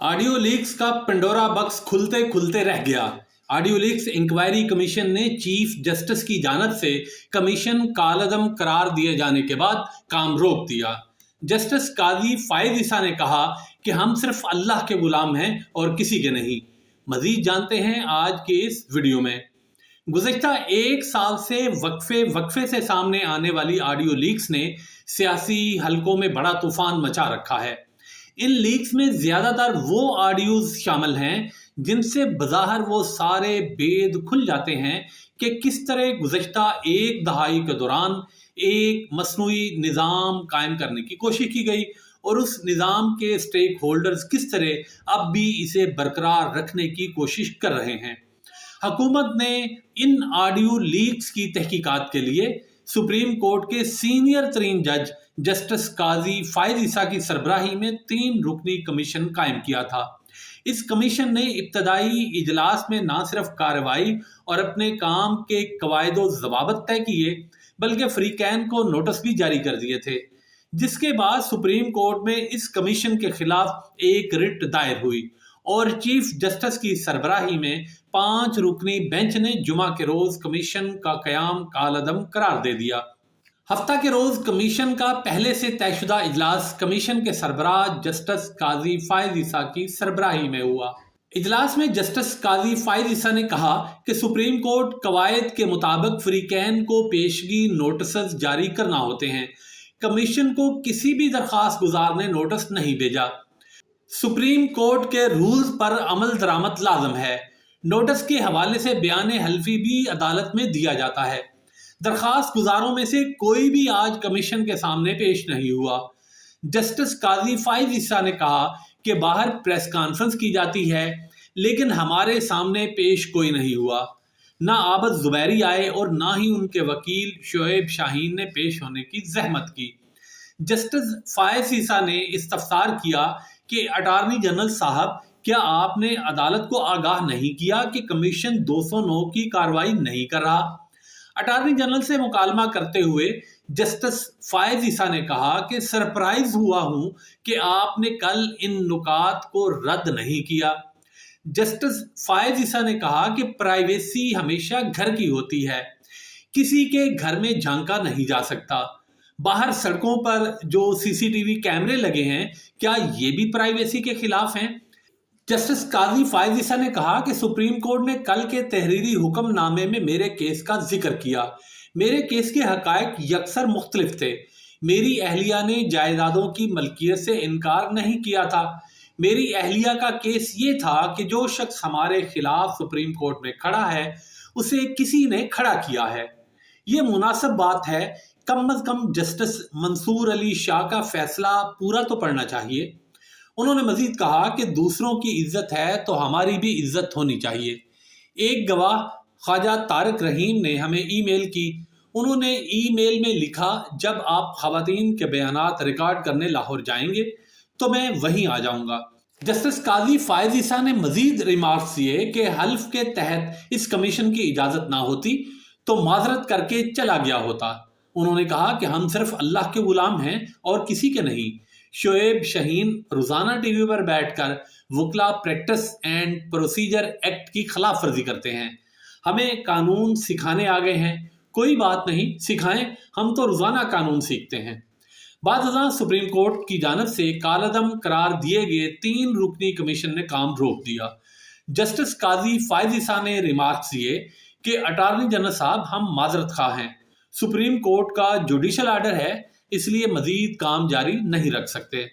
Audio leaks का Pandora बक्स खुलते खुलते रह गया। ऑडियो लीक्स इंक्वायरी कमीशन ने चीफ जस्टिस की जानिब से कमीशन कालअदम करार दिए जाने के बाद काम रोक दिया। जस्टिस काजी फायद ईसा ने कहा कि हम सिर्फ अल्लाह के गुलाम हैं और किसी के नहीं। मजीद जानते हैं आज के इस वीडियो में। गुज़िश्ता एक साल से वक्फे से सामने आने वाली ऑडियो लीक्स ने सियासी हलकों में बड़ा तूफान मचा रखा है। इन लीक्स में ज्यादातर वो ऑडियोज शामिल हैं जिनसे बज़ाहिर वो सारे भेद खुल जाते हैं कि किस तरह गुज़िश्ता एक दहाई के दौरान एक मसनूई निज़ाम कायम करने की कोशिश की गई और उस निज़ाम के स्टेक होल्डर्स किस तरह अब भी इसे बरकरार रखने की कोशिश कर रहे हैं। हुकूमत ने इन ऑडियो लीक्स की तहकीकात के लिए सुप्रीम कोर्ट के सीनियर तरीन जज जस्टिस काजी फायद ईसा की सरबराही में 3 रुकनी कमीशन कायम किया था। इस कमीशन ने इब्तदाई इजलास में न सिर्फ कार्रवाई और अपने काम के कवायदो ज़वाबित तय किए बल्कि फ्रीकैन को नोटिस भी जारी कर दिए थे, जिसके बाद सुप्रीम कोर्ट में इस कमीशन के खिलाफ एक रिट दायर हुई और चीफ जस्टिस की सरबराही में 5 रुकनी बेंच ने जुमा के रोज कमीशन का कयाम कालअदम करार दे दिया। हफ्ता के रोज कमीशन का पहले से तयशुदा इजलास कमीशन के सरबराह जस्टिस काजी फायद ईसा की सरबराही में हुआ। इजलास में जस्टिस काजी फायद ईसा ने कहा कि सुप्रीम कोर्ट कवायद के मुताबिक फ्रीकैन को पेशगी नोटिस जारी करना होते हैं। कमीशन को किसी भी दरखास्त गुजार ने नोटिस नहीं भेजा। सुप्रीम कोर्ट के रूल्स पर अमल दरामद लाजम है। नोटिस के हवाले से बयान हल्फी भी अदालत में दिया जाता है। दरखास्त गुजारों में से कोई भी आज कमीशन के सामने पेश नहीं हुआ। जस्टिस काजी फायद ईसा ने कहा कि बाहर प्रेस कॉन्फ्रेंस की जाती है लेकिन हमारे सामने पेश कोई नहीं हुआ। ना आबद जुबैरी आए और ना ही उनके वकील शोएब शाहीन ने पेश होने की जहमत की। जस्टिस फायद ईसा ने इस्तफसार किया कि अटॉर्नी जनरल साहब, क्या आपने अदालत को आगाह नहीं किया कि कमीशन 209 की कार्रवाई नहीं कर रहा? अटॉर्नी जनरल से मुकालमा करते हुए जस्टिस फायद ईसा ने कहा कि सरप्राइज हुआ हूं कि आपने कल इन नुकात को रद्द नहीं किया। जस्टिस फायद ईसा ने कहा कि प्राइवेसी हमेशा घर की होती है, किसी के घर में झांका नहीं जा सकता। बाहर सड़कों पर जो सीसीटीवी कैमरे लगे हैं, क्या ये भी प्राइवेसी के खिलाफ हैं? जस्टिस काजी फायद ईसा ने कहा कि सुप्रीम कोर्ट ने कल के तहरीरी हुक्मनामे में मेरे केस का जिक्र किया। मेरे केस के हकायक यकसर मुख्तलिफ थे। मेरी अहलिया ने जायदादों की मलकियत से इनकार नहीं किया था। मेरी अहलिया का केस ये था कि जो शख्स हमारे खिलाफ सुप्रीम कोर्ट में खड़ा है उसे किसी ने खड़ा किया है। ये मुनासिब बात है, कम अज कम जस्टिस मंसूर अली शाह का फैसला पूरा तो पढ़ना चाहिए। उन्होंने मजीद कहा कि दूसरों की इज्जत है तो हमारी भी इज्जत होनी चाहिए। एक गवाह ख्वाजा तारिक रहीम ने हमें ईमेल की। उन्होंने ईमेल में लिखा, जब आप खवातीन के बयानात रिकॉर्ड करने लाहौर जाएंगे तो मैं वहीं आ जाऊंगा। जस्टिस काजी फायद ईसा ने मजीद रिमार्क्स दिए कि हल्फ के तहत इस कमीशन की इजाजत ना होती तो माजरत करके चला गया होता। उन्होंने कहा कि हम सिर्फ अल्लाह के गुलाम हैं और किसी के नहीं। शोएब शाहीन रोजाना टीवी पर बैठकर वकला प्रैक्टिस एंड प्रोसीजर एक्ट की खिलाफ वर्जी करते हैं। हमें कानून सिखाने आ गए हैं। कोई बात नहीं, सिखाएं, हम तो रोजाना कानून सीखते हैं। बाद सुप्रीम कोर्ट की जानिब से कालअदम करार दिए गए 3 रुकनी कमीशन ने काम रोक दिया। जस्टिस काजी फायद ईसा ने रिमार्क्स दिए कि अटॉर्नी जनरल साहब, हम माजरत खा हैं। सुप्रीम कोर्ट का जुडिशल आर्डर है, इसलिए मजीद काम जारी नहीं रख सकते।